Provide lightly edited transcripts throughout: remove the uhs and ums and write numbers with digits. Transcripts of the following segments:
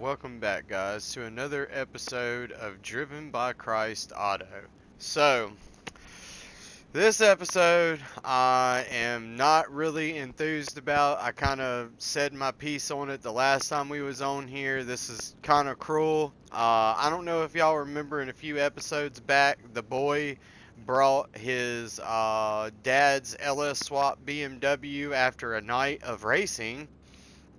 welcome back guys to another episode of Driven by Christ Auto. So, this episode I am not really enthused about. I kind of said my piece on it the last time we was on here. This is kind of cruel. I don't know if y'all remember in a few episodes back, the boy brought his dad's LS swap BMW after a night of racing.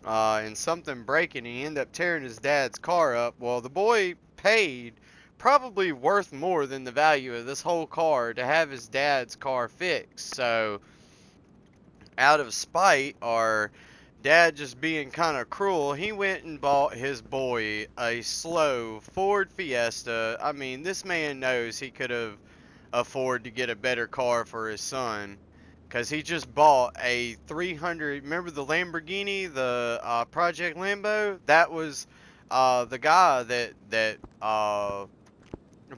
And something breaking, and he ended up tearing his dad's car up. Well, the boy paid probably worth more than the value of this whole car to have his dad's car fixed. So, out of spite, or dad just being kind of cruel, he went and bought his boy a slow Ford Fiesta. I mean, this man knows he could have afforded to get a better car for his son. Because he just bought a 300, remember the Lamborghini, the Project Lambo? That was the guy that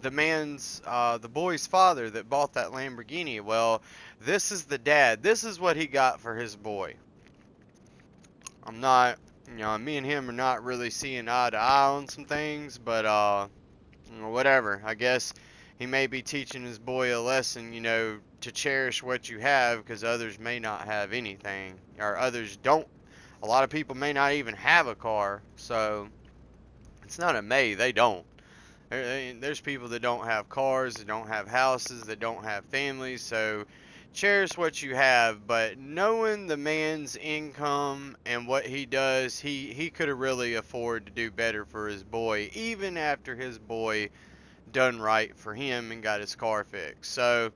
the boy's father that bought that Lamborghini. Well, this is the dad. This is what he got for his boy. I'm not, me and him are not really seeing eye to eye on some things, but, whatever. I guess he may be teaching his boy a lesson, to cherish what you have, because others may not have anything, or others don't. A lot of people may not even have a car, so it's not a may, they don't. There's people that don't have cars, that don't have houses, that don't have families, so cherish what you have. But knowing the man's income and what he does, he could have really afforded to do better for his boy, even after his boy done right for him and got his car fixed. So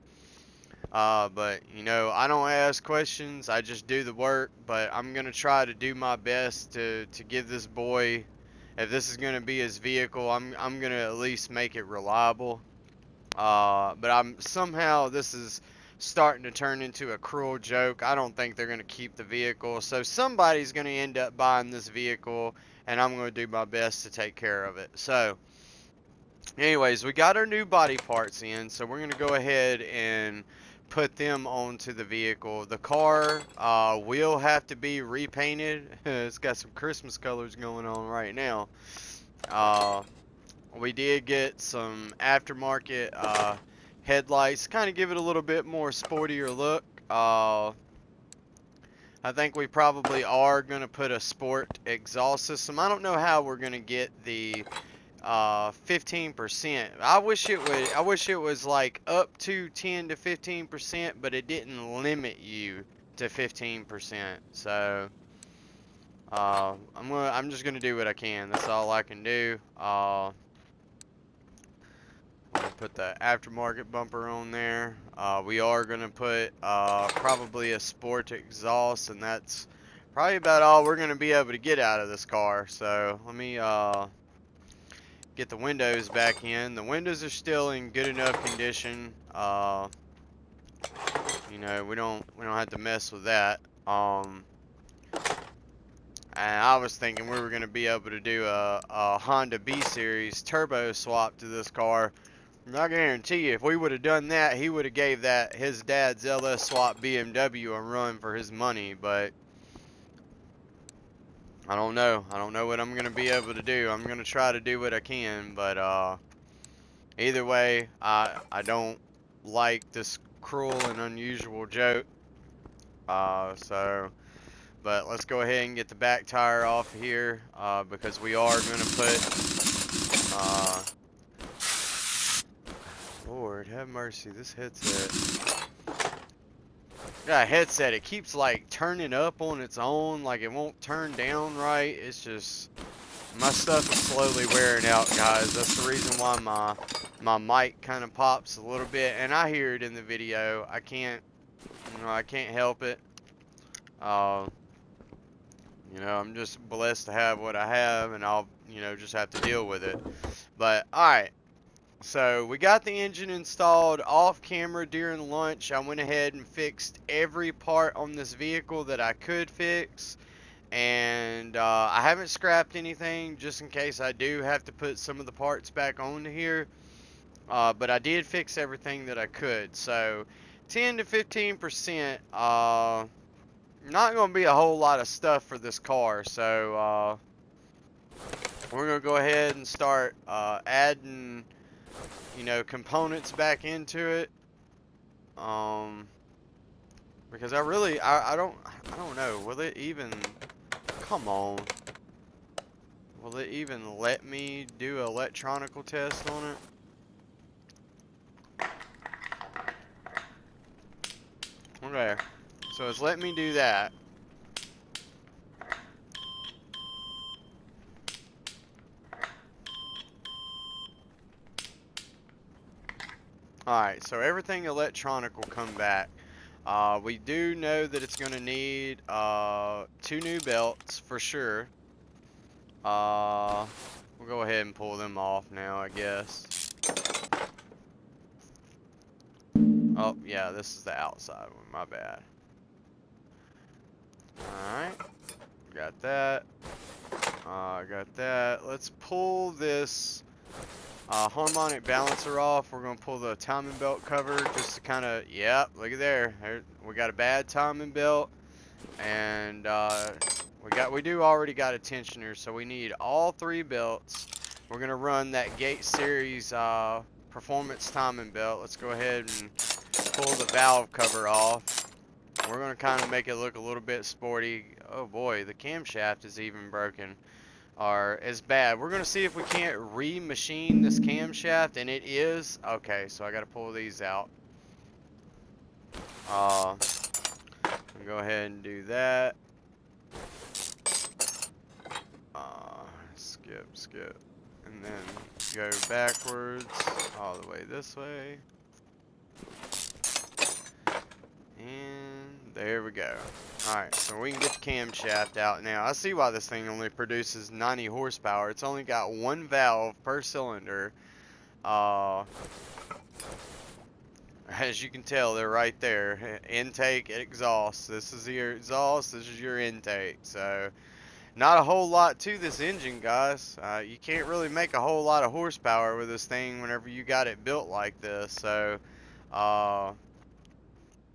but I don't ask questions, I just do the work. But I'm gonna try to do my best to give this boy, if this is gonna be his vehicle, I'm gonna at least make it reliable. But somehow this is starting to turn into a cruel joke. I don't think they're gonna keep the vehicle, so somebody's gonna end up buying this vehicle, and I'm gonna do my best to take care of it. So anyways, we got our new body parts in, so we're going to go ahead and put them onto the vehicle. The car will have to be repainted. It's got some Christmas colors going on right now. We did get some aftermarket headlights, kind of give it a little bit more sportier look. I think we probably are going to put a sport exhaust system. I don't know how we're going to get the 15%. I wish it was like up to 10 to 15%, but it didn't limit you to 15%. So I'm just gonna do what I can. That's all I can do. I'm gonna put the aftermarket bumper on there. We are gonna put probably a sport exhaust, and that's probably about all we're gonna be able to get out of this car. So let me get the windows back in. The windows are still in good enough condition. We don't have to mess with that. And I was thinking we were gonna be able to do a Honda B Series turbo swap to this car. I guarantee you, if we would have done that, he would have gave that his dad's LS swap BMW a run for his money. But I don't know. I don't know what I'm going to be able to do. I'm going to try to do what I can, but either way, I don't like this cruel and unusual joke. But let's go ahead and get the back tire off here, because we are going to put, Lord have mercy, this headset. Got a headset, it keeps like turning up on its own, like it won't turn down right. It's just, my stuff is slowly wearing out, guys. That's the reason why my mic kind of pops a little bit, and I hear it in the video. I can't help it. I'm just blessed to have what I have, and I'll just have to deal with it. But alright, so we got the engine installed off camera during lunch. I went ahead and fixed every part on this vehicle that I could fix, and I haven't scrapped anything just in case I do have to put some of the parts back onto here, but I did fix everything that I could. So 10 to 15%, not going to be a whole lot of stuff for this car. So we're going to go ahead and start adding, you know, components back into it. Because I don't know, will it even, come on, will it even let me do an electronical test on it? Okay, so it's letting me do that. Alright, so everything electronic will come back. We do know that it's going to need 2 new belts for sure. We'll go ahead and pull them off now, I guess. Oh, yeah, this is the outside one, my bad. Alright, got that. Got that. Let's pull this harmonic balancer off. We're going to pull the timing belt cover just to kind of, yep, look at there. We got a bad timing belt. And we do already got a tensioner, so we need all 3 belts. We're gonna run that Gate Series performance timing belt. Let's go ahead and pull the valve cover off. We're gonna kind of make it look a little bit sporty. Oh boy, the camshaft is even broken, or is bad. We're gonna see if we can't remachine this camshaft, and it is. Okay, so I gotta pull these out. Go ahead and do that. Skip, and then go backwards all the way this way, and there we go. Alright, so we can get the camshaft out now. I see why this thing only produces 90 horsepower. It's only got 1 valve per cylinder. As you can tell, they're right there. Intake, exhaust. This is your exhaust, this is your intake. So not a whole lot to this engine, guys. You can't really make a whole lot of horsepower with this thing whenever you got it built like this. So,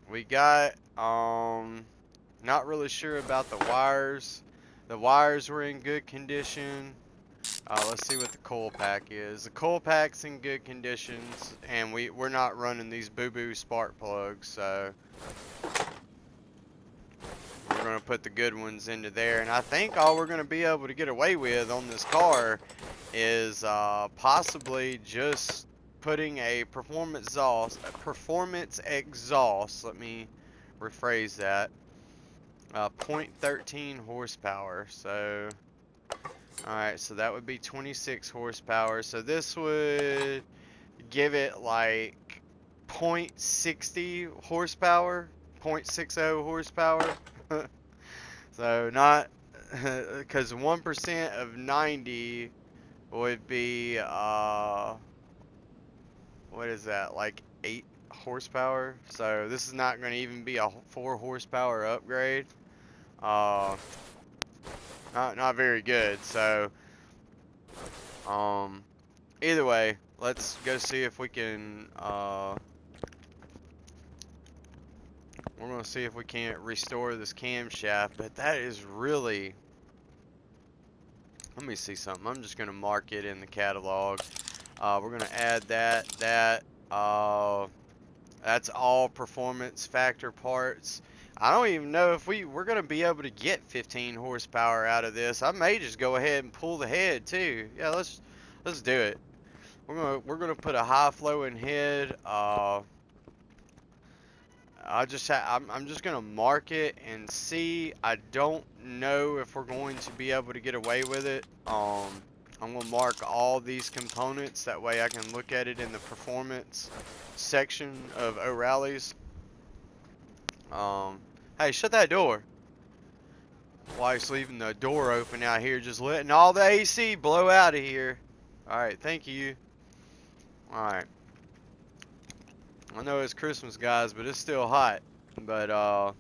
we got, not really sure about the wires. The wires were in good condition. Let's see what the coil pack is. The coil pack's in good conditions, and we're not running these boo-boo spark plugs, so we're going to put the good ones into there. And I think all we're going to be able to get away with on this car is possibly just putting a performance exhaust, let me rephrase that, 0.13 horsepower. So alright, so that would be 26 horsepower. So this would give it like 0.60 horsepower, 0.60 horsepower. So not, because 1% of 90 would be, what is that, like 8 horsepower? So this is not going to even be a 4 horsepower upgrade. Not very good. So, either way, let's go see if we can, we're going to see if we can't restore this camshaft, but that is really, let me see something. I'm just going to mark it in the catalog. We're going to add that, that's all performance factor parts. I don't even know if we're going to be able to get 15 horsepower out of this. I may just go ahead and pull the head too. Yeah, let's do it. We're going to put a high flowing head. I'm just gonna mark it and see. I don't know if we're going to be able to get away with it. I'm gonna mark all these components, that way I can look at it in the performance section of O'Reilly's. Hey, shut that door. Wife's leaving the door open out here, just letting all the AC blow out of here. Alright, thank you. Alright. I know it's Christmas, guys, but it's still hot. But, alright.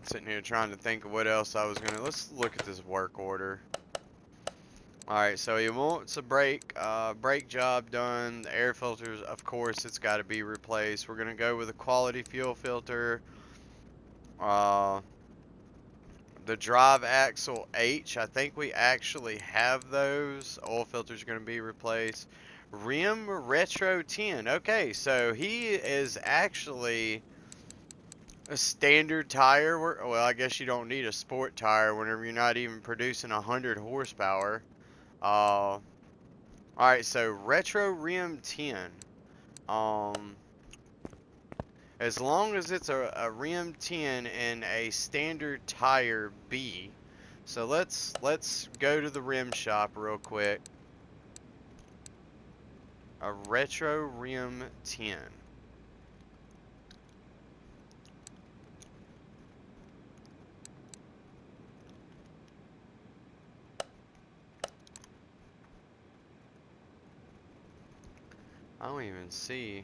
Sitting here trying to think of what else I was gonna, let's look at this work order. Alright, so he wants a brake job done. The air filters, of course, it's got to be replaced. We're gonna go with a quality fuel filter. the drive axle H. I think we actually have those. Oil filter's going to be replaced. Rim Retro 10. Okay, so he is actually a standard tire. Well, I guess you don't need a sport tire whenever you're not even producing 100 horsepower. Alright, so Retro Rim 10. As long as it's a rim 10 and a standard tire B. So let's go to the rim shop real quick. A retro rim 10. I don't even see.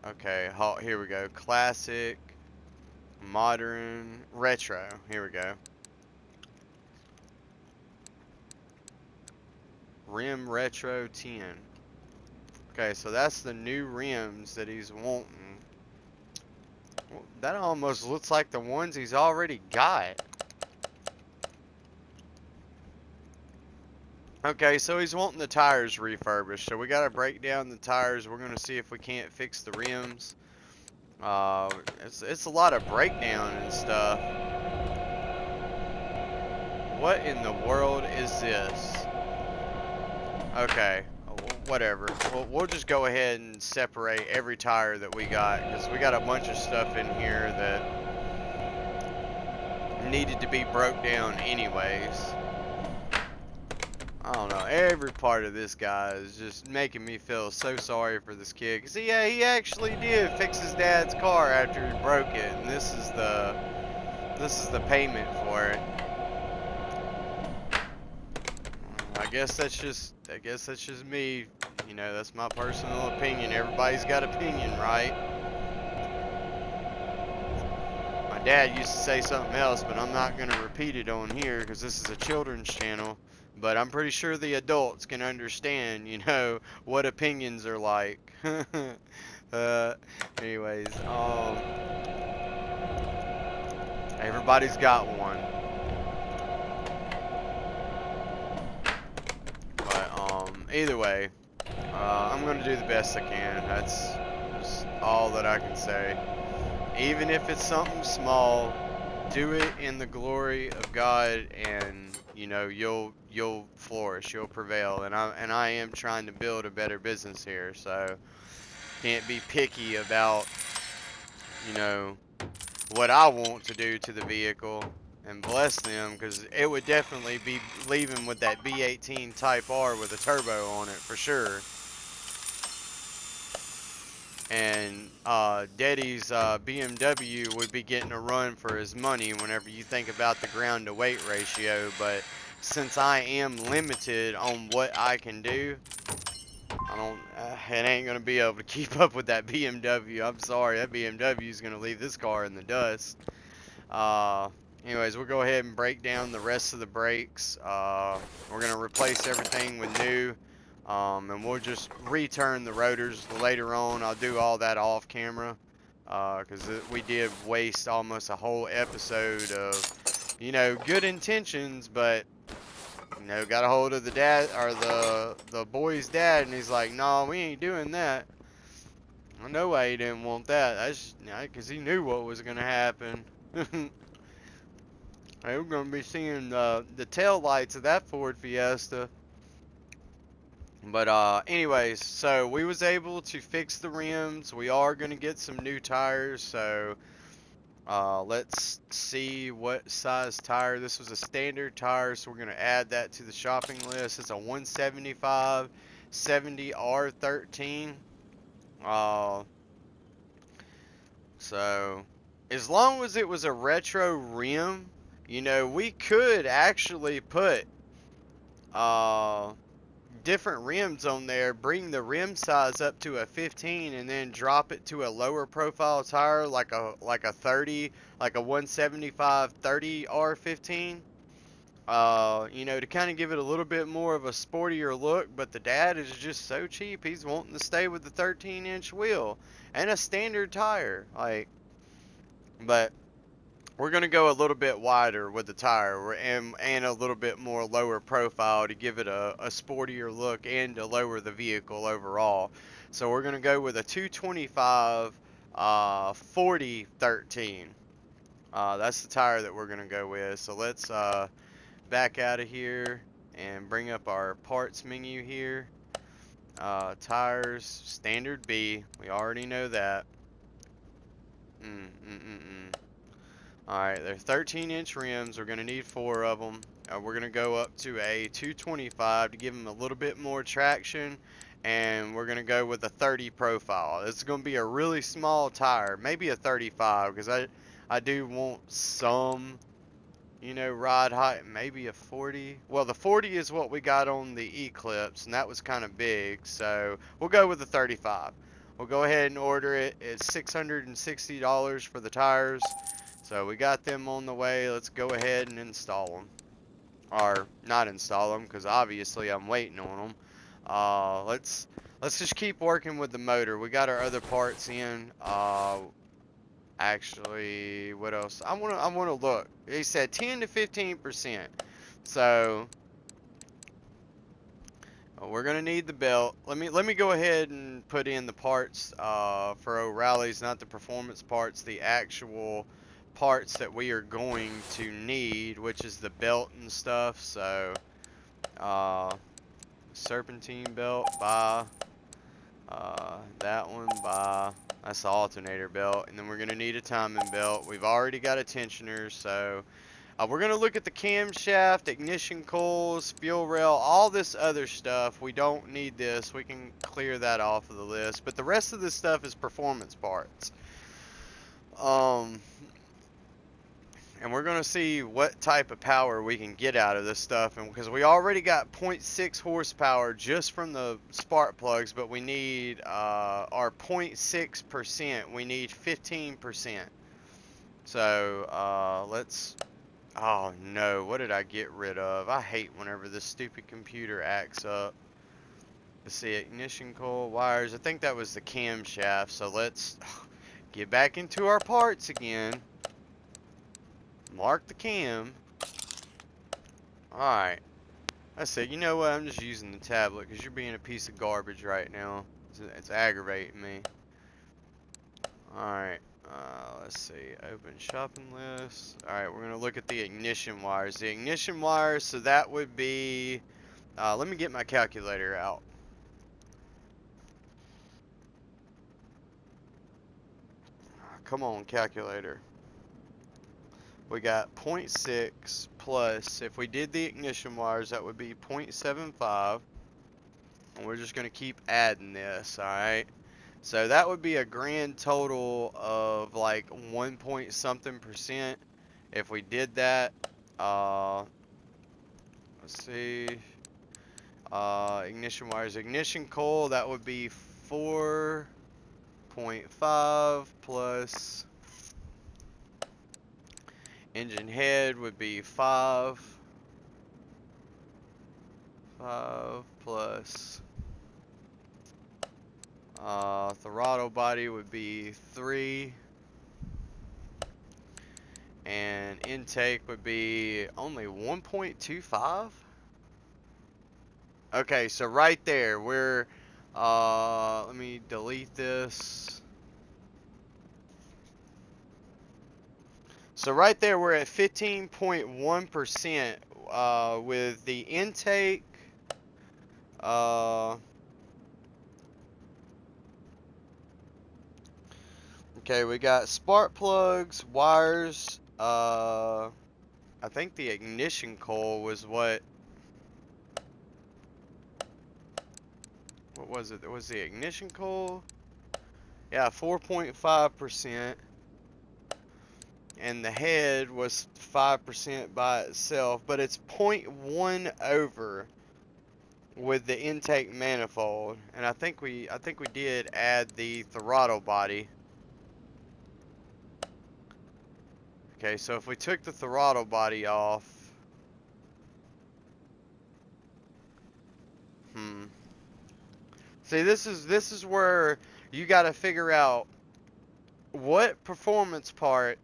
Okay, here we go. Classic, modern, retro. Here we go. Rim Retro 10. Okay, so that's the new rims that he's wanting. Well, that almost looks like the ones he's already got. Okay, so he's wanting the tires refurbished. So we got to break down the tires. We're going to see if we can't fix the rims. It's a lot of breakdown and stuff. What in the world is this? Okay, whatever. We'll just go ahead and separate every tire that we got, because we got a bunch of stuff in here that needed to be broke down anyways. I don't know, every part of this guy is just making me feel so sorry for this kid, because he actually did fix his dad's car after he broke it, and this is the payment for it. I guess that's just me. You know, that's my personal opinion. Everybody's got opinion, right? My dad used to say something else, but I'm not going to repeat it on here because this is a children's channel. But I'm pretty sure the adults can understand, you know, what opinions are like. Anyways, everybody's got one. Either way, I'm going to do the best I can. That's just all that I can say. Even if it's something small, do it in the glory of God, and you know you'll flourish, you'll prevail. And I am trying to build a better business here, so can't be picky about, you know, what I want to do to the vehicle. And bless them, because it would definitely be leaving with that B18 Type R with a turbo on it for sure. And Daddy's BMW would be getting a run for his money whenever you think about the ground to weight ratio. But since I am limited on what I can do, it ain't gonna be able to keep up with that BMW. I'm sorry, that BMW is gonna leave this car in the dust. Anyways, we'll go ahead and break down the rest of the brakes. We're going to replace everything with new, and we'll just return the rotors later on. I'll do all that off camera, because we did waste almost a whole episode of, you know, good intentions, but, you know, got a hold of the dad, or the boy's dad, and he's like, no, we ain't doing that. I know why he didn't want that. That's because he knew what was going to happen. Hey, we're going to be seeing the tail lights of that Ford Fiesta. But anyways, so we was able to fix the rims. We are going to get some new tires. So let's see what size tire. This was a standard tire, so we're going to add that to the shopping list. It's a 175 70 R13. So as long as it was a retro rim, you know, we could actually put different rims on there, bring the rim size up to a 15, and then drop it to a lower profile tire like a 30, like a 175 30 R15. You know, to kind of give it a little bit more of a sportier look. But the dad is just so cheap, he's wanting to stay with the 13-inch wheel and a standard tire. But we're going to go a little bit wider with the tire and a little bit more lower profile to give it a sportier look and to lower the vehicle overall. So we're going to go with a 225 40 13. That's the tire that we're going to go with. So let's back out of here and bring up our parts menu here. Tires, standard B. We already know that. Alright, they're 13-inch rims. We're going to need 4 of them. We're going to go up to a 225 to give them a little bit more traction. And we're going to go with a 30 profile. This is going to be a really small tire. Maybe a 35 because I do want some, you know, ride height. Maybe a 40. Well, the 40 is what we got on the Eclipse, and that was kind of big. So we'll go with the 35. We'll go ahead and order it. It's $660 for the tires. So we got them on the way. Let's go ahead and install them. Or not install them, because obviously I'm waiting on them. Let's just keep working with the motor. We got our other parts in. Actually, what else? I wanna look. He said 10 to 15%. So we're gonna need the belt. Let me go ahead and put in the parts for O'Reilly's, not the performance parts, the actual parts that we are going to need, which is the belt and stuff. So serpentine belt, buy. That one, buy. That's the alternator belt. And then we're gonna need a timing belt. We've already got a tensioner, so we're going to look at the camshaft, ignition coils, fuel rail, all this other stuff. We don't need this. We can clear that off of the list. But the rest of this stuff is performance parts. And we're going to see what type of power we can get out of this stuff. And because we already got 0.6 horsepower just from the spark plugs, but we need our 0.6%. We need 15%. So let's... Oh no, what did I get rid of? I hate whenever this stupid computer acts up. Let's see, ignition coil, wires. I think that was the camshaft. So let's get back into our parts again. Mark the cam. Alright. I said, you know what? I'm just using the tablet because you're being a piece of garbage right now. It's aggravating me. Alright. Let's see, open shopping list. Alright, we're going to look at the ignition wires. The ignition wires, so that would be, let me get my calculator out. Come on, calculator. We got 0.6 plus, if we did the ignition wires, that would be 0.75. And we're just going to keep adding this, alright? So that would be a grand total of like 1 point something percent if we did that. Let's see. Ignition wires, ignition coil, that would be 4.5 plus engine head would be 5 plus throttle body would be 3, and intake would be only 1.25. Okay, so right there we're let me delete this. So right there we're at 15.1% with the intake. Okay, we got spark plugs, wires. I think the ignition coil was what was it? Was the ignition coil? Yeah, 4.5%. And the head was 5% by itself, but it's 0.1 over with the intake manifold. And I think we did add the throttle body. Okay, so if we took the throttle body off, see, this is where you got to figure out what performance part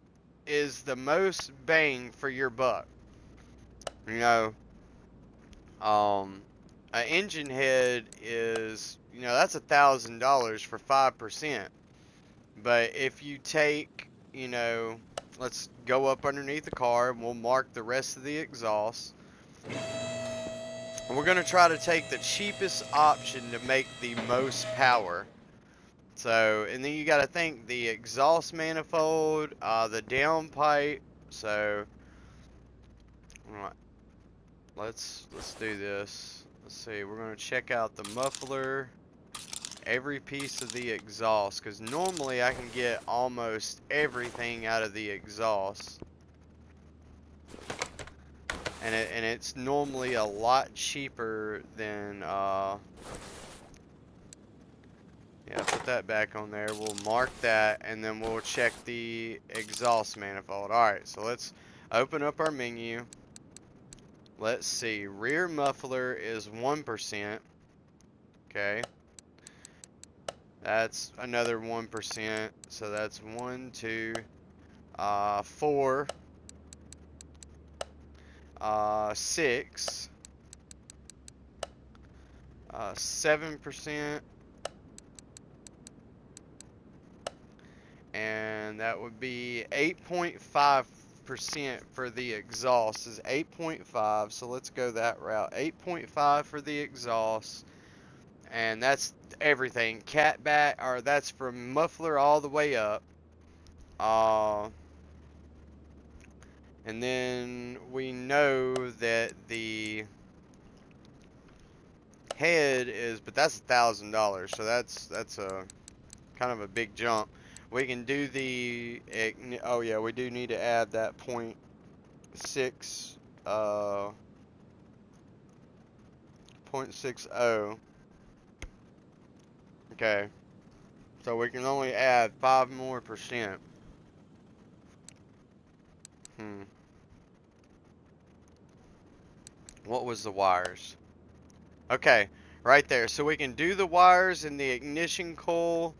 is the most bang for your buck. You know, an engine head is, you know, that's $1,000 for 5%. But if you take, you know, let's go up underneath the car and we'll mark the rest of the exhaust. And we're going to try to take the cheapest option to make the most power. So, and then you got to think the exhaust manifold, the downpipe. So, let's do this. Let's see. We're going to check out the muffler, every piece of the exhaust, because normally I can get almost everything out of the exhaust. And it's normally a lot cheaper than yeah, put that back on there. We'll mark that, and then we'll check the exhaust manifold. Alright, so let's open up our menu. Let's see. Rear muffler is 1%. Okay. That's another 1%. So that's 1, 2, 4, 6, 7%. And that would be 8.5% for the exhaust is 8.5. So let's go that route. 8.5 for the exhaust, and that's everything. Cat back, or that's from muffler all the way up. And then we know that the head is, but that's $1,000. So that's a kind of a big jump. We can do the, oh yeah, we do need to add that 0.6, 0.60. Okay, so we can only add 5 more percent. What was the wires? Okay, right there. So we can do the wires in the ignition coil.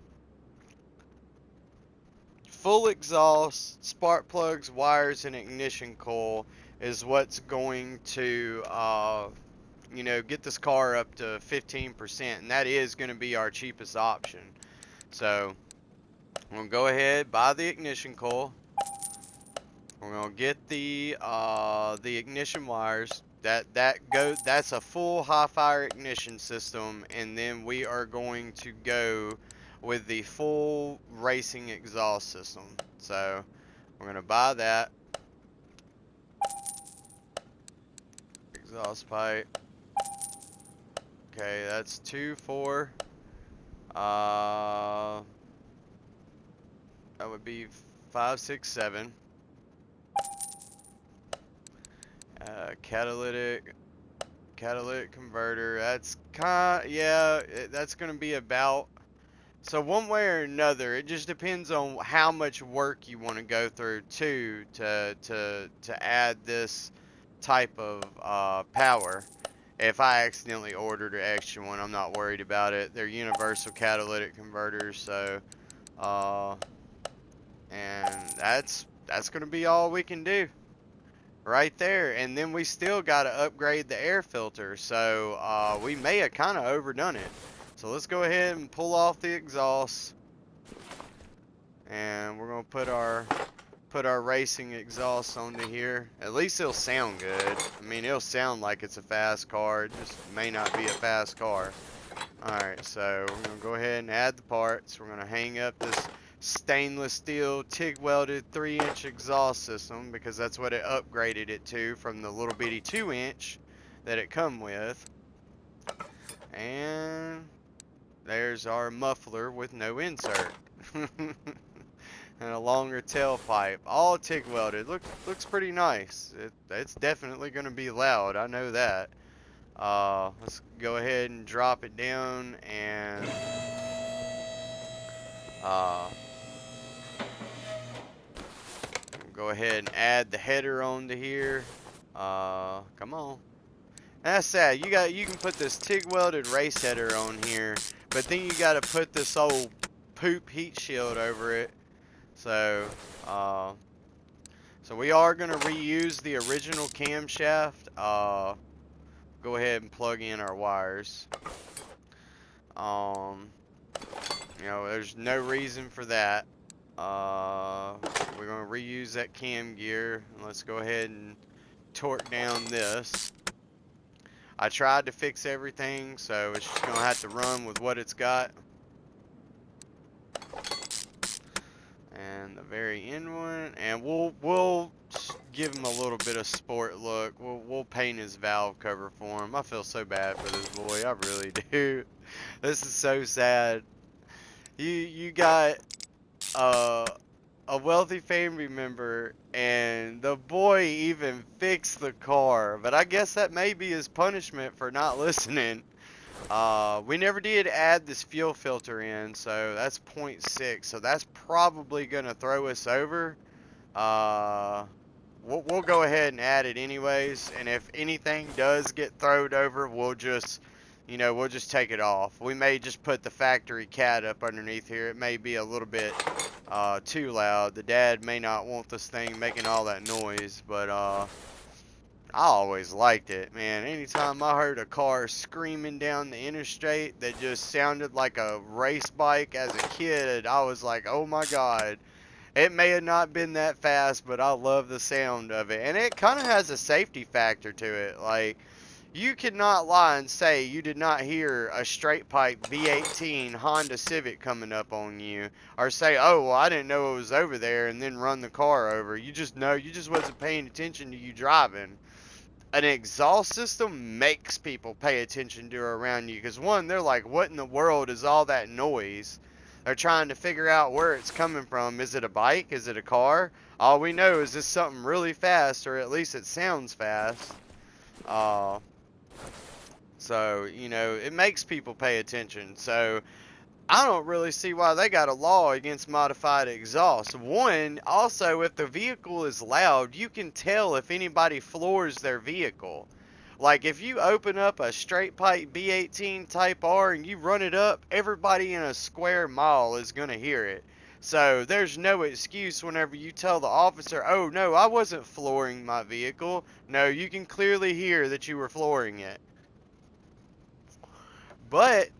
Full exhaust, spark plugs, wires, and ignition coil is what's going to, you know, get this car up to 15%, and that is going to be our cheapest option. So, I'm going to go ahead, buy the ignition coil. We're going to get the ignition wires. That's a full high fire ignition system, and then we are going to go with the full racing exhaust system. So we're going to buy that exhaust pipe. Okay, that's 2, 4. That would be 5, 6, 7. Catalytic converter. That's yeah, that's going to be about. So one way or another, it just depends on how much work you want to go through to add this type of power. If I accidentally ordered an extra one, I'm not worried about it. They're universal catalytic converters, so and that's going to be all we can do right there. And then we still got to upgrade the air filter, so we may have kind of overdone it. So let's go ahead and pull off the exhaust, and we're gonna put our racing exhaust onto here. At least it'll sound good. I mean, it'll sound like it's a fast car. It just may not be a fast car. Alright, so we're gonna go ahead and add the parts. We're gonna hang up this stainless steel TIG welded 3-inch exhaust system, because that's what it upgraded it to from the little bitty 2-inch that it come with. And there's our muffler with no insert. And a longer tailpipe, all TIG welded. Looks pretty nice. It's definitely going to be loud, I know that. Let's go ahead and drop it down, and go ahead and add the header onto here. Come on. That's sad. You can put this TIG welded race header on here, but then you got to put this old poop heat shield over it. So So we are going to reuse the original camshaft. Go ahead and plug in our wires. You know, there's no reason for that. We're going to reuse that cam gear. Let's go ahead and torque down this. I tried to fix everything, so it's just going to have to run with what it's got. And the very end one, and we'll give him a little bit of sport look. We'll paint his valve cover for him. I feel so bad for this boy, I really do. This is so sad. You got a wealthy family member, and the boy even fixed the car. But I guess that may be his punishment for not listening. We never did add this fuel filter in, so that's 0.6. So that's probably gonna throw us over. We'll go ahead and add it anyways. And if anything does get thrown over, we'll just, you know, we'll just take it off. We may just put the factory cat up underneath here. It may be a little bit too loud. The dad may not want this thing making all that noise, but I always liked it, man. Anytime I heard a car screaming down the interstate that just sounded like a race bike as a kid, I was like, oh my god. It may have not been that fast, but I love the sound of it. And it kind of has a safety factor to it. Like, you cannot lie and say you did not hear a straight pipe V18 Honda Civic coming up on you. Or say, oh, well, I didn't know it was over there, and then run the car over. You just know, you just wasn't paying attention to you driving. An exhaust system makes people pay attention to around you. Because, one, they're like, what in the world is all that noise? They're trying to figure out where it's coming from. Is it a bike? Is it a car? All we know is this something really fast, or at least it sounds fast. So, you know, it makes people pay attention. So, I don't really see why they got a law against modified exhaust. One, also, if the vehicle is loud, you can tell if anybody floors their vehicle. Like, if you open up a straight pipe B18 Type R and you run it up, everybody in a square mile is going to hear it. So, there's no excuse whenever you tell the officer, oh, no, I wasn't flooring my vehicle. No, you can clearly hear that you were flooring it. But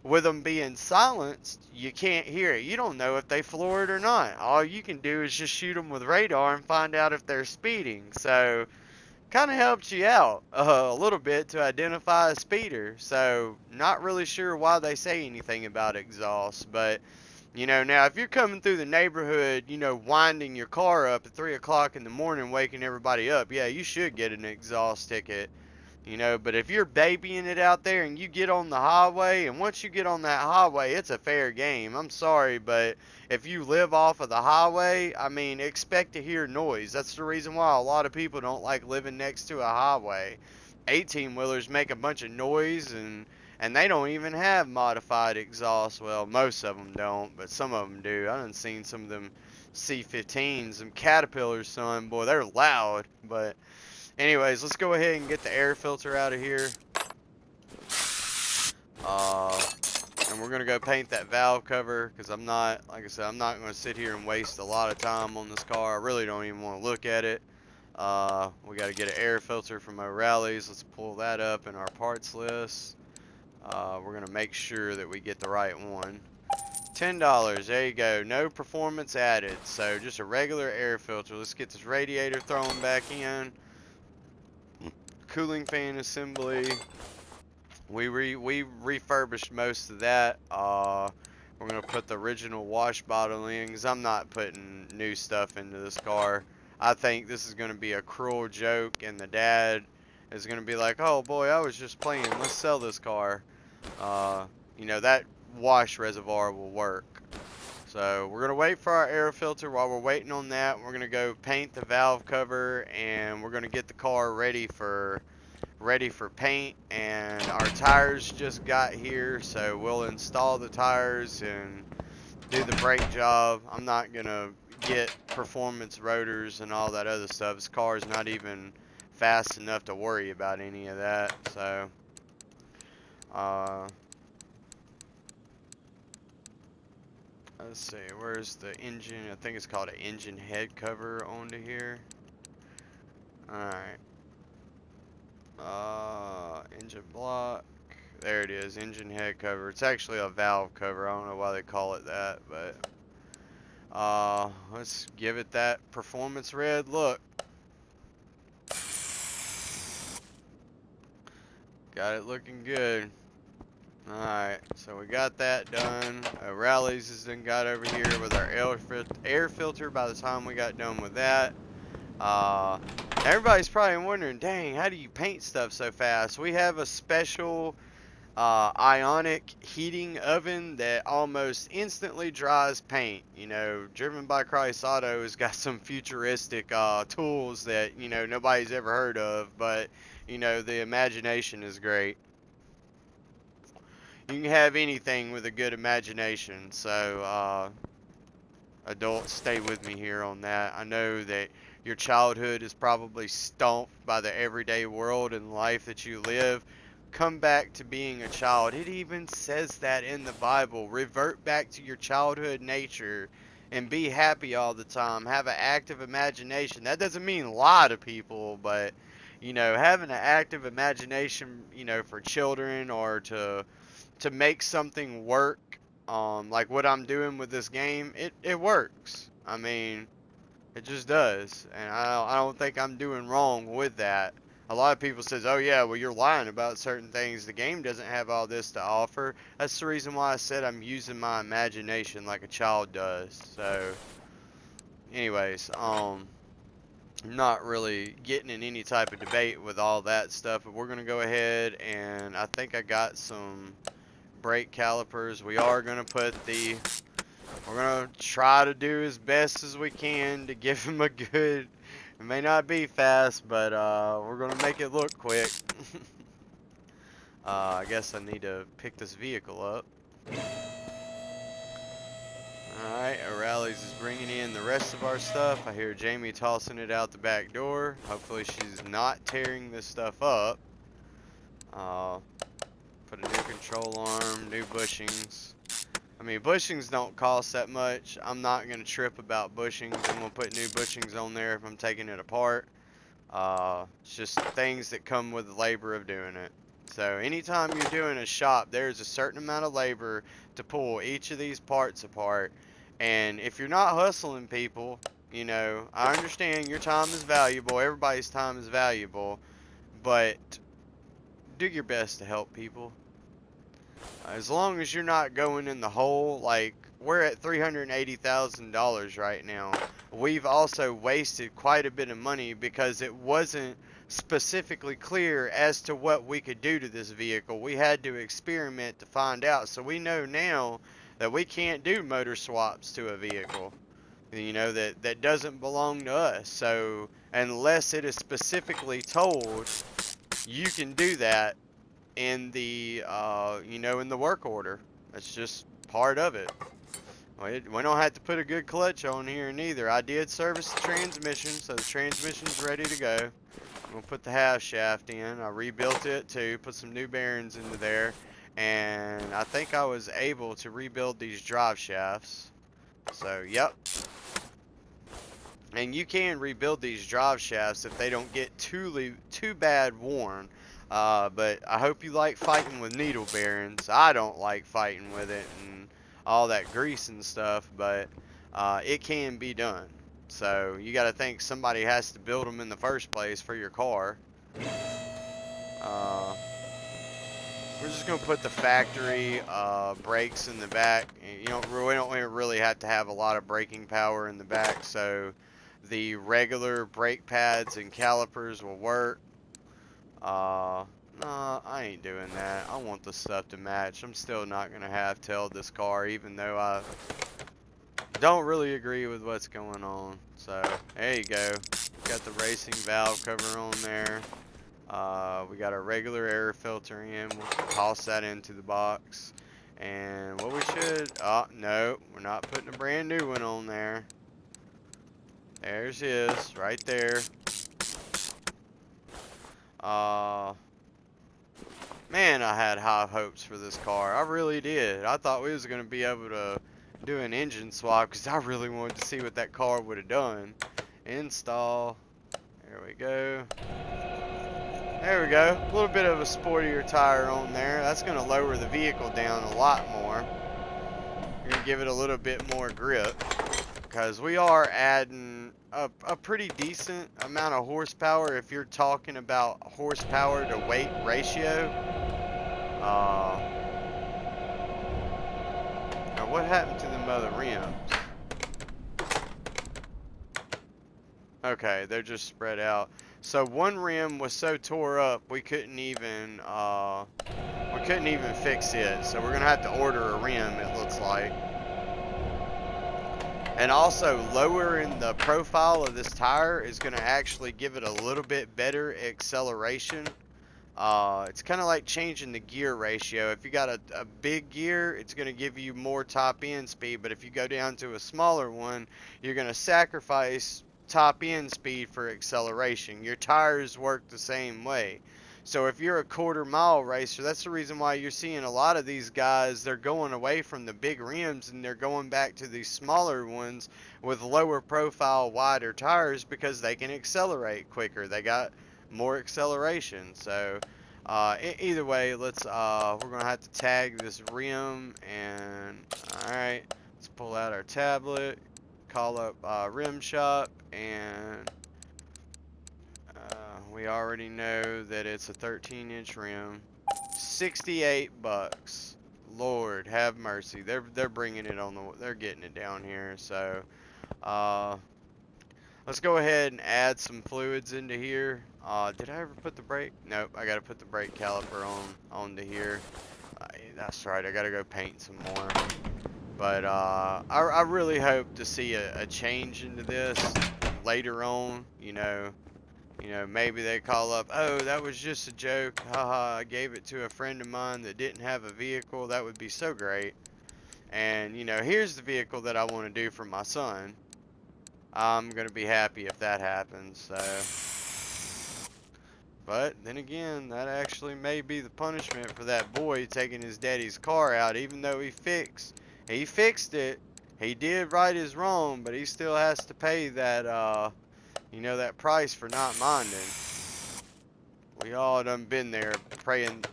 with them being silenced, you can't hear it. You don't know if they floor it or not. All you can do is just shoot them with radar and find out if they're speeding. So, kind of helps you out a little bit to identify a speeder. So, not really sure why they say anything about exhaust. But, you know, now if you're coming through the neighborhood, you know, winding your car up at 3 o'clock in the morning, waking everybody up, yeah, you should get an exhaust ticket. You know, but if you're babying it out there and you get on the highway, and once you get on that highway, it's a fair game. I'm sorry, but if you live off of the highway, I mean, expect to hear noise. That's the reason why a lot of people don't like living next to a highway. 18-wheelers make a bunch of noise, and they don't even have modified exhaust. Well, most of them don't, but some of them do. I done seen some of them C15s, some Caterpillars, son, boy, they're loud, but anyways, let's go ahead and get the air filter out of here. And we're going to go paint that valve cover, because I'm not, like I said, I'm not going to sit here and waste a lot of time on this car. I really don't even want to look at it. We got to get an air filter from O'Reilly's. Let's pull that up in our parts list. We're going to make sure that we get the right one. $10, there you go. No performance added. So just a regular air filter. Let's get this radiator thrown back in. Cooling fan assembly. We refurbished most of that. We're gonna put the original wash bottle in, because I'm not putting new stuff into this car. I think this is gonna be a cruel joke, and the dad is gonna be like, oh boy, I was just playing, let's sell this car. You know, that wash reservoir will work. So we're going to wait for our air filter. While we're waiting on that, we're going to go paint the valve cover, and we're going to get the car ready for paint. And our tires just got here, so we'll install the tires and do the brake job. I'm not going to get performance rotors and all that other stuff. This car is not even fast enough to worry about any of that. So Let's see, where's the engine? I think it's called an engine head cover onto here. Alright. Engine block. There it is, engine head cover. It's actually a valve cover. I don't know why they call it that, but let's give it that performance red look. Got it looking good. Alright, so we got that done. Rallies has then got over here with our air filter by the time we got done with that. Everybody's probably wondering, dang, how do you paint stuff so fast? We have a special ionic heating oven that almost instantly dries paint. You know, Driven by Christ Auto has got some futuristic tools that, you know, nobody's ever heard of, but, you know, the imagination is great. You can have anything with a good imagination, so adults, stay with me here on that. I know that your childhood is probably stomped by the everyday world and life that you live. Come back to being a child. It even says that in the Bible. Revert back to your childhood nature and be happy all the time. Have an active imagination. That doesn't mean lie to people, but, you know, having an active imagination, you know, for children or to make something work, like what I'm doing with this game, it works. I mean, it just does, and I don't think I'm doing wrong with that. A lot of people says, oh yeah, well you're lying about certain things. The game doesn't have all this to offer. That's the reason why I said I'm using my imagination like a child does. So, anyways, I'm not really getting in any type of debate with all that stuff, but we're gonna go ahead and I think I got some brake calipers. We're gonna try to do as best as we can to give him a good, it may not be fast, but we're gonna make it look quick. I guess I need to pick this vehicle up. Alright, O'Reilly's is bringing in the rest of our stuff. I hear Jamie tossing it out the back door. Hopefully she's not tearing this stuff up. Put a new control arm, new bushings. I mean, bushings don't cost that much. I'm not going to trip about bushings. I'm going to put new bushings on there if I'm taking it apart. It's just things that come with the labor of doing it. So anytime you're doing a shop, there's a certain amount of labor to pull each of these parts apart. And if you're not hustling people, you know, I understand your time is valuable. Everybody's time is valuable. But do your best to help people. As long as you're not going in the hole, like, we're at $380,000 right now. We've also wasted quite a bit of money because it wasn't specifically clear as to what we could do to this vehicle. We had to experiment to find out. So we know now that we can't do motor swaps to a vehicle, you know, that doesn't belong to us. So unless it is specifically told, you can do that in the you know, in the work order. That's just part of it. We don't have to put a good clutch on here neither. I did service the transmission, so the transmission's ready to go. I'm gonna put the half shaft in. I rebuilt it too, put some new bearings into there, and I think I was able to rebuild these drive shafts. So yep. And you can rebuild these drive shafts if they don't get too bad worn. But I hope you like fighting with needle bearings. I don't like fighting with it and all that grease and stuff, but it can be done. So you got to think somebody has to build them in the first place for your car. We're just gonna put the factory brakes in the back. We don't really have to have a lot of braking power in the back, so the regular brake pads and calipers will work. No, I ain't doing that. I want the stuff to match. I'm still not gonna have tailed this car, even though I don't really agree with what's going on. So there you go. Got the racing valve cover on there. We got a regular air filter in. We'll toss that into the box. And what we should, oh no, we're not putting a brand new one on there. There's his, right there. Man, I had high hopes for this car. I really did. I thought we was going to be able to do an engine swap because I really wanted to see what that car would have done. Install. There we go. There we go. A little bit of a sportier tire on there. That's going to lower the vehicle down a lot more. You're going to give it a little bit more grip, because we are adding a pretty decent amount of horsepower if you're talking about horsepower to weight ratio. Now what happened to them other rims? Okay, they're just spread out. So one rim was so tore up we couldn't even fix it. So we're gonna have to order a rim, it looks like. And also lowering the profile of this tire is gonna actually give it a little bit better acceleration. It's kind of like changing the gear ratio. If you got a big gear, it's going to give you more top end speed, but if you go down to a smaller one, you're going to sacrifice top end speed for acceleration. Your tires work the same way. So if you're a quarter-mile racer, that's the reason why you're seeing a lot of these guys, they're going away from the big rims and they're going back to these smaller ones with lower profile, wider tires, because they can accelerate quicker. They got more acceleration. So either way, we're gonna have to tag this rim. And all right, let's pull out our tablet, call up rim shop, and we already know that it's a 13-inch rim, 68 bucks. Lord have mercy, they're bringing it on they're getting it down here. So let's go ahead and add some fluids into here. Did I ever put the brake? Nope, I gotta put the brake caliper onto here. That's right, I gotta go paint some more. But I really hope to see a change into this later on. You know, maybe they call up, oh, that was just a joke. Haha, I gave it to a friend of mine that didn't have a vehicle. That would be so great. And, here's the vehicle that I want to do for my son. I'm going to be happy if that happens. So, but then again, that actually may be the punishment for that boy taking his daddy's car out, even though he fixed it. He did right his wrong, but he still has to pay that, that price for not minding. We all done been there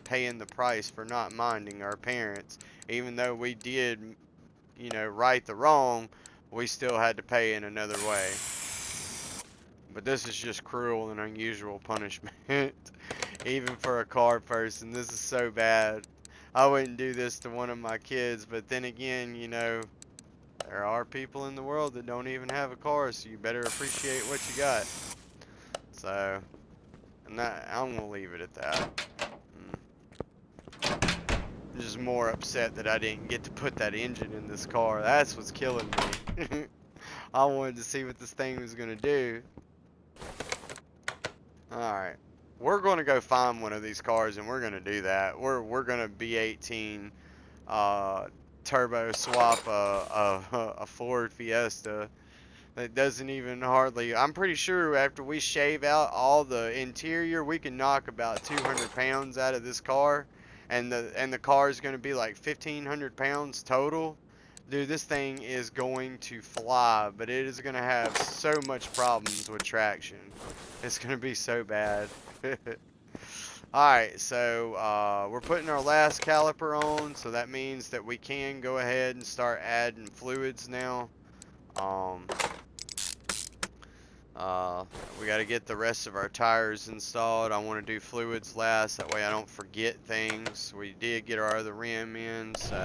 paying the price for not minding our parents. Even though we did, right the wrong, we still had to pay in another way. But this is just cruel and unusual punishment. Even for a car person, this is so bad. I wouldn't do this to one of my kids, but then again, there are people in the world that don't even have a car, so you better appreciate what you got. So, I'm gonna leave it at that. I'm just more upset that I didn't get to put that engine in this car. That's what's killing me. I wanted to see what this thing was gonna do. Alright. We're gonna go find one of these cars and we're gonna do that. We're gonna B18 turbo swap a Ford Fiesta that doesn't even hardly, I'm pretty sure after we shave out all the interior, we can knock about 200 pounds out of this car, and the car is going to be like 1,500 pounds total. Dude, this thing is going to fly, but it is going to have so much problems with traction. It's going to be so bad. Alright, so we're putting our last caliper on, so that means that we can go ahead and start adding fluids now. We got to get the rest of our tires installed. I want to do fluids last, that way I don't forget things. We did get our other rim in, so...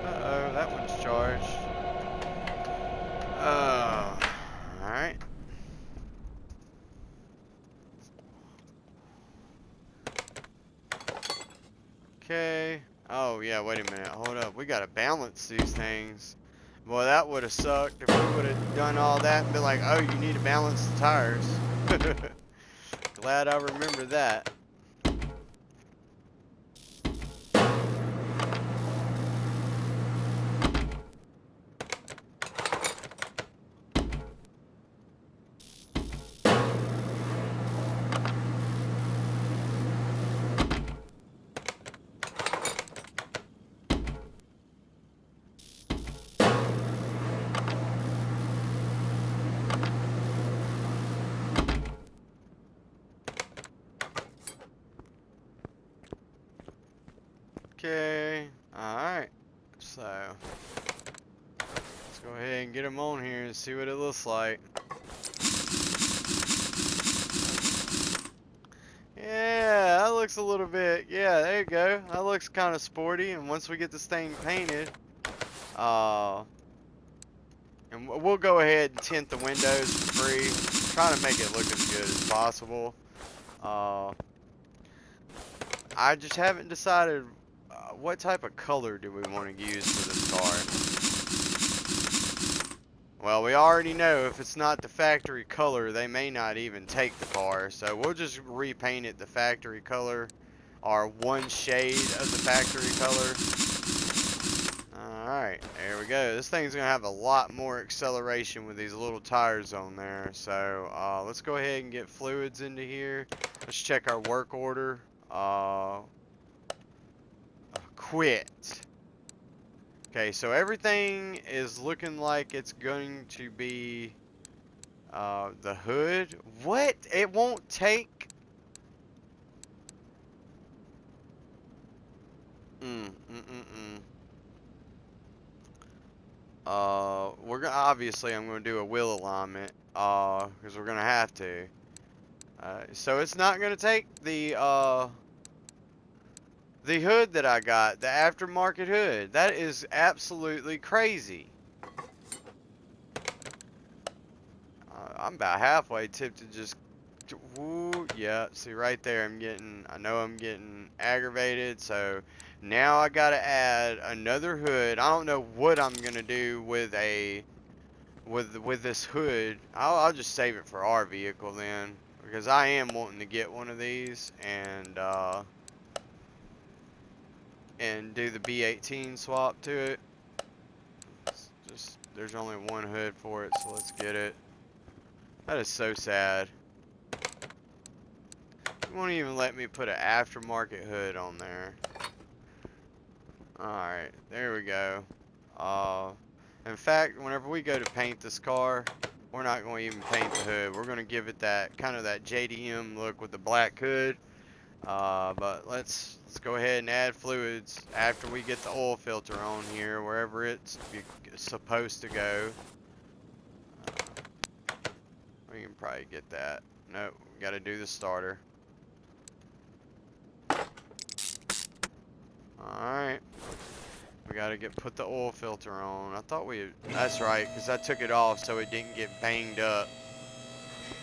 Uh-oh, that one's charged. Alright. Okay. Oh, yeah, wait a minute. Hold up. We got to balance these things. Boy, that would have sucked if we would have done all that and been like, oh, you need to balance the tires. Glad I remember that. Okay. Alright. So, let's go ahead and get them on here and see what it looks like. Yeah, that looks a little bit, yeah, there you go. That looks kind of sporty, and once we get this thing painted, and we'll go ahead and tint the windows for free. Try to make it look as good as possible. I just haven't decided what type of color do we want to use for this car. Well, we already know if it's not the factory color, they may not even take the car. So we'll just repaint it the factory color, or one shade of the factory color. Alright, there we go. This thing's going to have a lot more acceleration with these little tires on there. So let's go ahead and get fluids into here. Let's check our work order. Quit. Okay, so everything is looking like it's going to be the hood. What? It won't take? We're gonna obviously I'm gonna do a wheel alignment because we're gonna have to. So it's not gonna take the hood that I got, the aftermarket hood. That is absolutely crazy. I'm about halfway tempted to just, woo, yeah, see right there, I know I'm getting aggravated, so now I gotta add another hood. I don't know what I'm gonna do with this hood. I'll just save it for our vehicle then, because I am wanting to get one of these and do the B18 swap to it. There's only one hood for it, so let's get it. That is so sad. It won't even let me put an aftermarket hood on there. Alright, there we go. In fact, whenever we go to paint this car, we're not going to even paint the hood. We're going to give it that kind of that JDM look with the black hood. But let's go ahead and add fluids after we get the oil filter on here, wherever it's supposed to go. We can probably get that. Nope, we got to do the starter. Alright. We got to put the oil filter on. I thought that's right, because I took it off so it didn't get banged up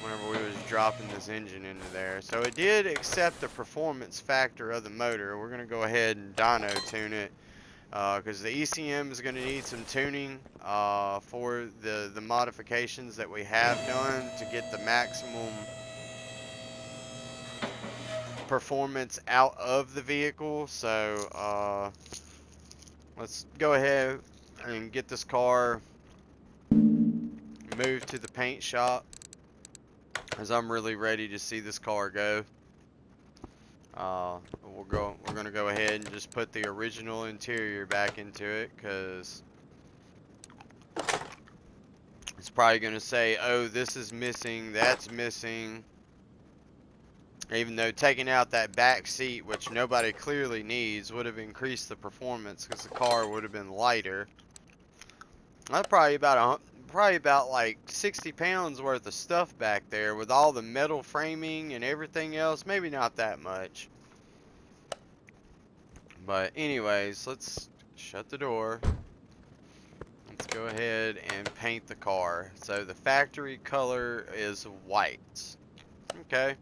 whenever we was dropping this engine into there. So it did accept the performance factor of the motor. We're going to go ahead and dyno tune it, because the ECM is going to need some tuning for the modifications that we have done to get the maximum performance out of the vehicle. So let's go ahead and get this car moved to the paint shop, as I'm really ready to see this car go. We're gonna go ahead and just put the original interior back into it, because it's probably gonna say, oh, this is missing, that's missing. Even though taking out that back seat, which nobody clearly needs, would have increased the performance because the car would have been lighter. That's probably about like 60 pounds worth of stuff back there with all the metal framing and everything else. Maybe not that much. But anyways, let's shut the door. Let's go ahead and paint the car. So the factory color is white. Okay.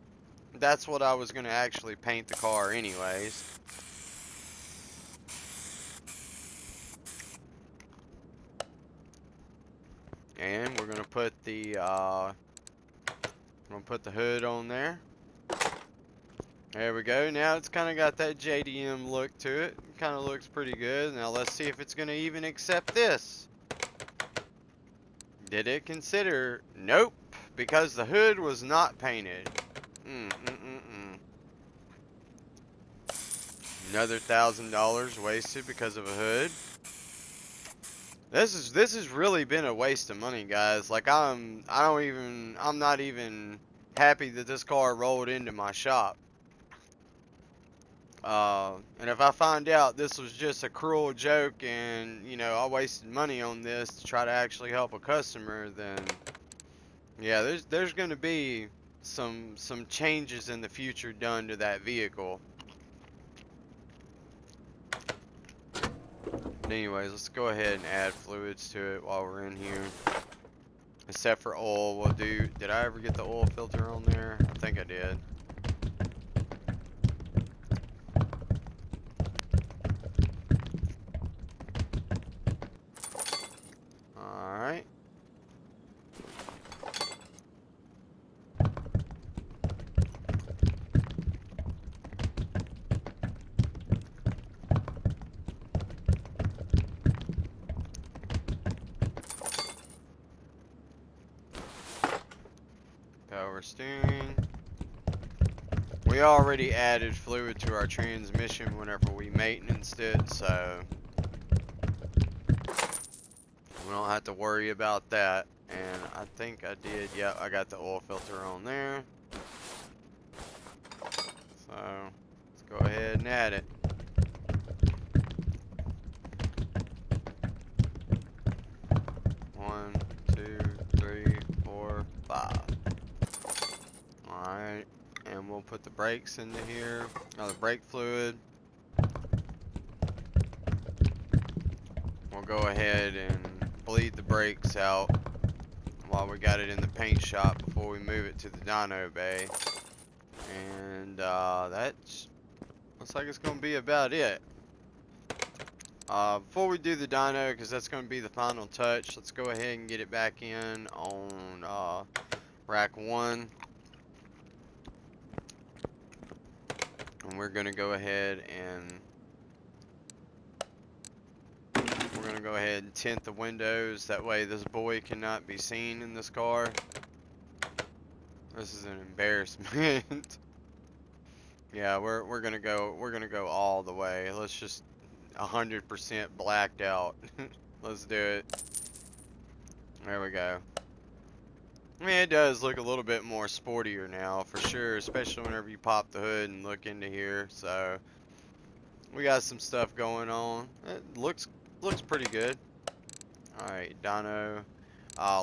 That's what I was going to actually paint the car anyways. And we're going to put the hood on there. There we go. Now it's kind of got that JDM look to it. Kind of looks pretty good. Now let's see if it's going to even accept this. Did it consider? Nope, because the hood was not painted. Another $1,000 wasted because of a hood. This has really been a waste of money, guys. Like I'm not even happy that this car rolled into my shop. And if I find out this was just a cruel joke and, you know, I wasted money on this to try to actually help a customer, then yeah, there's going to be some changes in the future done to that vehicle. But anyways, let's go ahead and add fluids to it while we're in here. Except for oil, we'll do. Did I ever get the oil filter on there? I think I did. Alright. Power steering. We already added fluid to our transmission whenever we maintenanced it, so we don't have to worry about that. And I think I did. Yep, I got the oil filter on there. So let's go ahead and add it. One, two, three, four, five. Alright, and we'll put the brakes into here. The brake fluid. We'll go ahead and bleed the brakes out while we got it in the paint shop before we move it to the dyno bay. And that looks like it's going to be about it. Before we do the dyno, because that's going to be the final touch, let's go ahead and get it back in on rack 1. And we're going to go ahead and tint the windows. That way this boy cannot be seen in this car. This is an embarrassment. Yeah, we're gonna go all the way. Let's just 100% blacked out. Let's do it. There we go. I mean, it does look a little bit more sportier now, for sure, especially whenever you pop the hood and look into here. So we got some stuff going on. It looks pretty good. All right, dyno.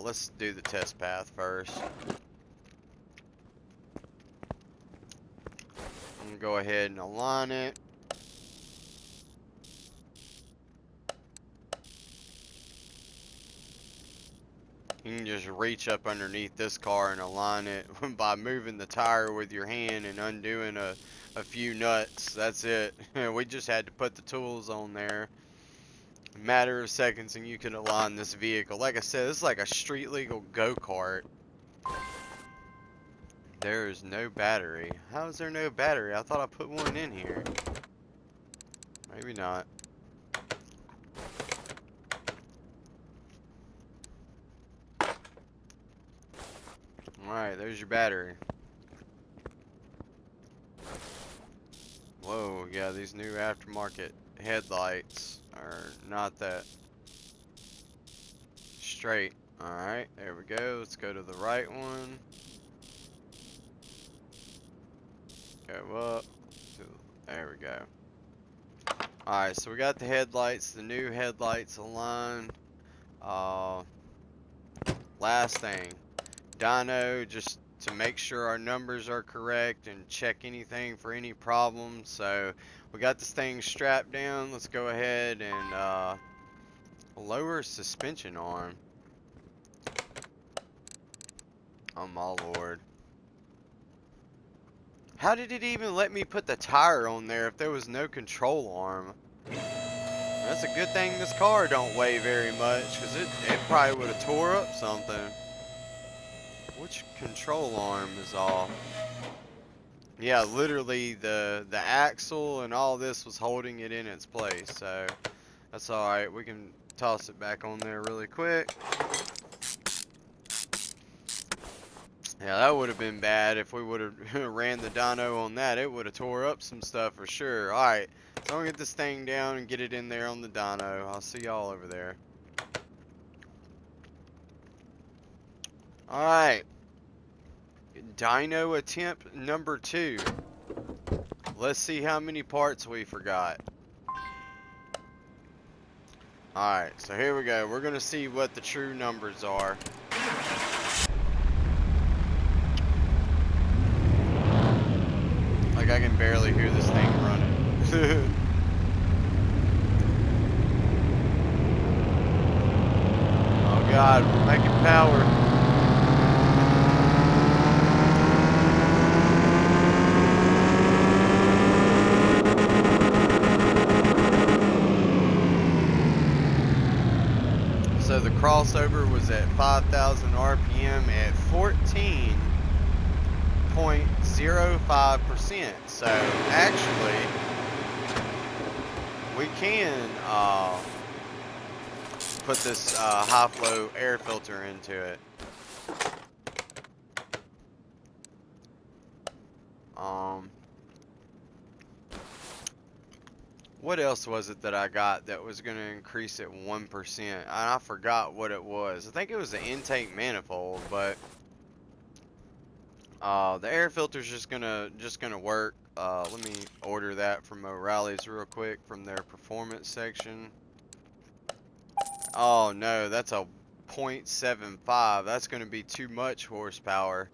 Let's do the test path first. I'm gonna go ahead and align it. You can just reach up underneath this car and align it by moving the tire with your hand and undoing a few nuts. That's it. We just had to put the tools on there. A matter of seconds and you can align this vehicle. Like I said, this is like a street legal go-kart. There is no battery. How is there no battery? I thought I put one in here. Maybe not. Alright, there's your battery. Whoa, yeah, these new aftermarket headlights are not that straight. Alright, there we go. Let's go to the right one. Go up. There we go. Alright, so we got the headlights, the new headlights aligned. Last thing. Dyno, just to make sure our numbers are correct and check anything for any problems. So we got this thing strapped down. Let's go ahead and lower suspension arm. Oh my lord. How did it even let me put the tire on there if there was no control arm? That's a good thing this car don't weigh very much, because it probably would have tore up something. Which control arm is off? Yeah, literally the axle and all this was holding it in its place, so that's alright. We can toss it back on there really quick. Yeah, that would have been bad if we would have ran the dyno on that. It would have tore up some stuff for sure. Alright, so I'm going to get this thing down and get it in there on the dyno. I'll see y'all over there. Alright. Dyno attempt number 2. let's see how many parts we forgot. Alright, so here we go. We're going to see what the true numbers are. Like, I can barely hear this thing running. Oh God, we're making power. So the crossover was at 5,000 RPM at 14.05%. So actually, we can put this high flow air filter into it. What else was it that I got that was going to increase it 1%? I forgot what it was. I think it was the intake manifold, but the air filter's just gonna work. Let me order that from O'Reilly's real quick from their performance section. Oh no, that's a 0.75. That's going to be too much horsepower.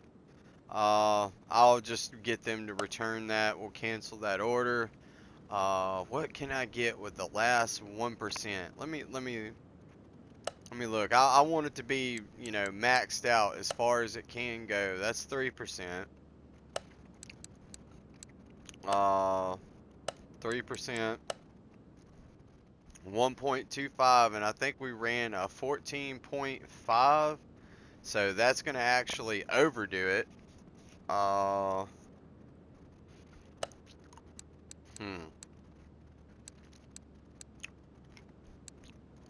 I'll just get them to return that. We'll cancel that order. What can I get with the last 1%? Let me look. I want it to be, you know, maxed out as far as it can go. That's 3%. 3%. 1.25, and I think we ran a 14.5, so that's going to actually overdo it.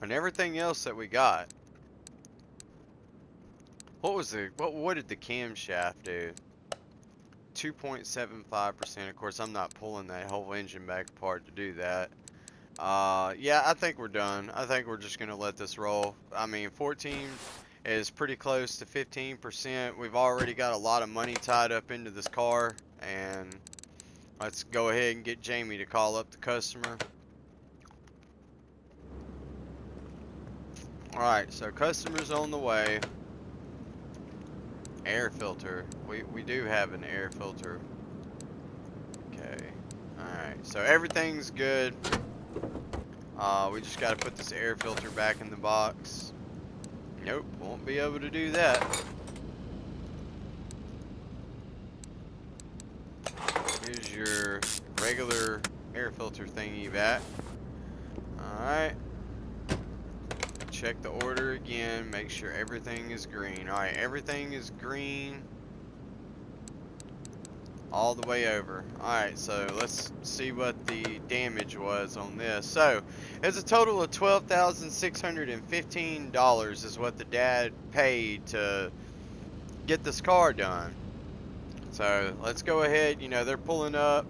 And everything else that we got. What did the camshaft do? 2.75%. Of course, I'm not pulling that whole engine back apart to do that. Yeah, I think we're done. I think we're just going to let this roll. I mean, 14 is pretty close to 15%. We've already got a lot of money tied up into this car, and let's go ahead and get Jamie to call up the customer. Alright, so customer's on the way. Air filter. We do have an air filter. Okay. Alright, so everything's good. We just got to put this air filter back in the box. Nope, won't be able to do that. Here's your regular air filter thingy back. Alright. Check the order again, make sure everything is green. Alright, everything is green all the way over. Alright, so let's see what the damage was on this. So, it's a total of $12,615 is what the dad paid to get this car done. So, let's go ahead, you know, they're pulling up.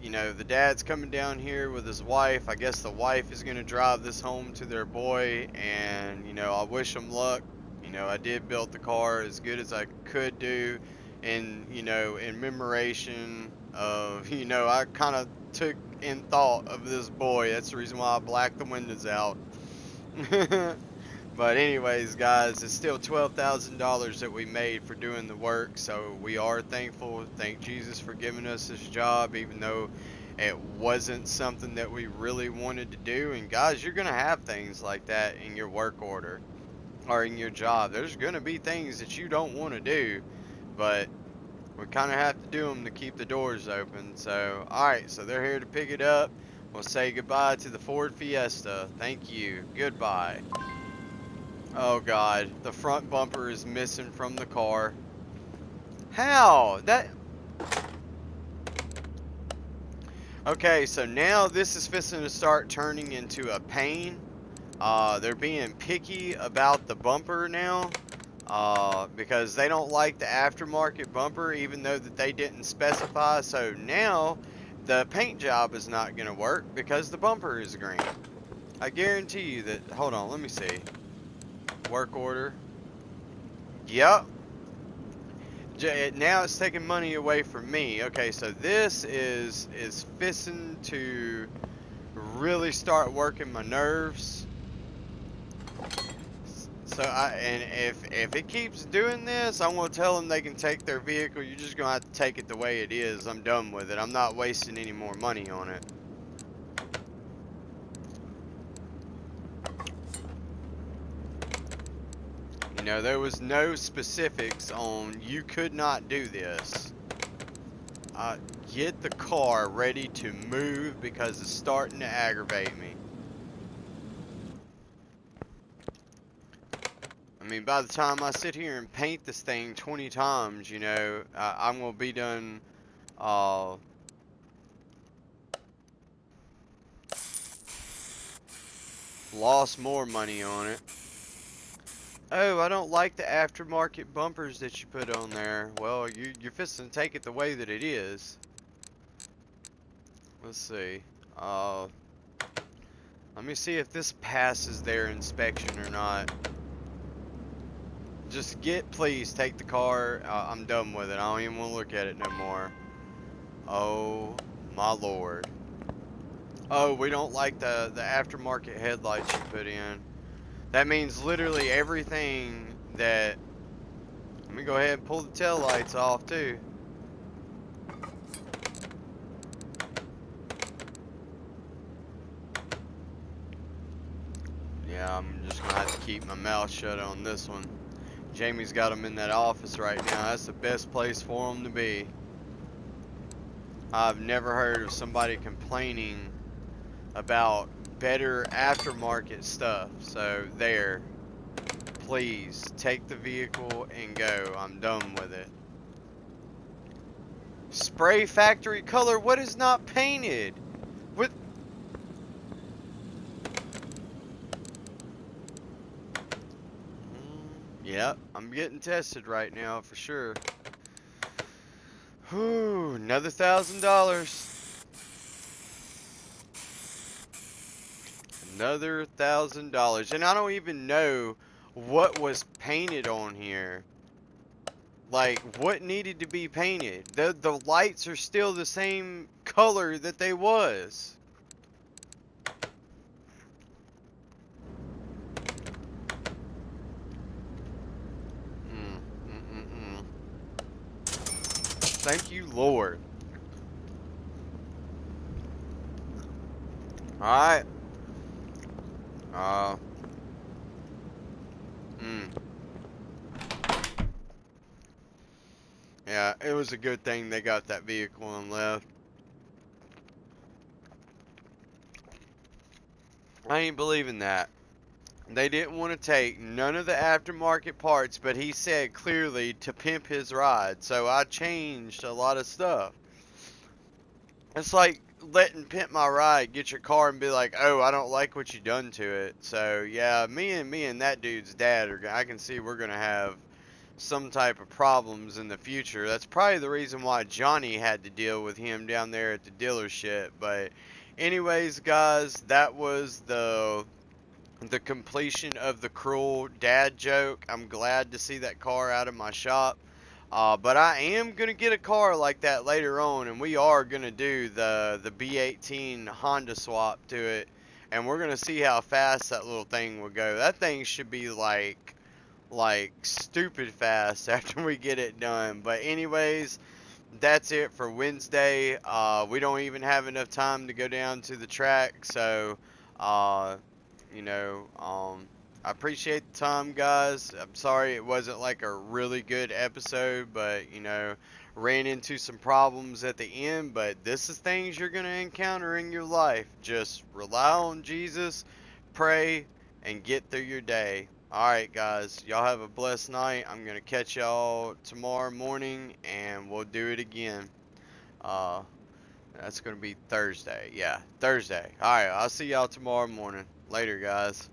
You know, the dad's coming down here with his wife. I guess the wife is going to drive this home to their boy, and, you know, I wish them luck. You know, I did build the car as good as I could do, and, you know, in commemoration of, you know, I kind of took in thought of this boy. That's the reason why I blacked the windows out. But anyways, guys, it's still $12,000 that we made for doing the work, so we are thankful. Thank Jesus for giving us this job, even though it wasn't something that we really wanted to do. And guys, you're going to have things like that in your work order or in your job. There's going to be things that you don't want to do, but we kind of have to do them to keep the doors open. So, alright, so they're here to pick it up. We'll say goodbye to the Ford Fiesta. Thank you. Goodbye. Oh God, the front bumper is missing from the car. How? Okay, so now this is fixing to start turning into a pain. They're being picky about the bumper now. Because they don't like the aftermarket bumper, even though that they didn't specify. So now the paint job is not going to work because the bumper is green. I guarantee you that. Hold on, let me see. Work order. Yep. Now it's taking money away from me. Okay, so this is fixing to really start working my nerves. So and if it keeps doing this, I'm gonna tell them they can take their vehicle. You're just gonna have to take it the way it is. I'm done with it. I'm not wasting any more money on it. You know, there was no specifics on you could not do this. Get the car ready to move because it's starting to aggravate me. I mean, by the time I sit here and paint this thing 20 times, you know, I'm going to be done, lost more money on it. Oh, I don't like the aftermarket bumpers that you put on there. Well, you're fixing to take it the way that it is. Let's see. Let me see if this passes their inspection or not. Just please take the car. I'm done with it. I don't even want to look at it no more. Oh my lord. Oh, we don't like the aftermarket headlights you put in. That means literally everything that... Let me go ahead and pull the tail lights off too. Yeah, I'm just gonna have to keep my mouth shut on this one. Jamie's got him in that office right now. That's the best place for him to be. I've never heard of somebody complaining about better aftermarket stuff. So there, please take the vehicle and go. I'm done with it. Spray factory color. What is not painted? What? Yep, I'm getting tested right now for sure. Whew, another $1,000. Another $1,000, and I don't even know what was painted on here. Like, what needed to be painted? The lights are still the same color that they was. Thank you, Lord. Alright. Yeah, it was a good thing they got that vehicle and left. I ain't believing that. They didn't want to take none of the aftermarket parts, but he said clearly to pimp his ride. So I changed a lot of stuff. It's like letting Pimp My Ride get your car and be like, oh, I don't like what you done to it. So yeah, me and that dude's dad I can see we're gonna have some type of problems in the future. That's probably the reason why Johnny had to deal with him down there at the dealership. But anyways, guys, that was the completion of the cruel dad joke. I'm glad to see that car out of my shop. But I am going to get a car like that later on, and we are going to do the B18 Honda swap to it, and we're going to see how fast that little thing will go. That thing should be like stupid fast after we get it done. But anyways, that's it for Wednesday. We don't even have enough time to go down to the track, so you know, I appreciate the time, guys. I'm sorry it wasn't like a really good episode, but you know, ran into some problems at the end. But this is things you're gonna encounter in your life. Just rely on Jesus, pray, and get through your day. Alright, guys, y'all have a blessed night. I'm gonna catch y'all tomorrow morning, and we'll do it again. That's gonna be Thursday. Yeah, Thursday. Alright, I'll see y'all tomorrow morning. Later, guys.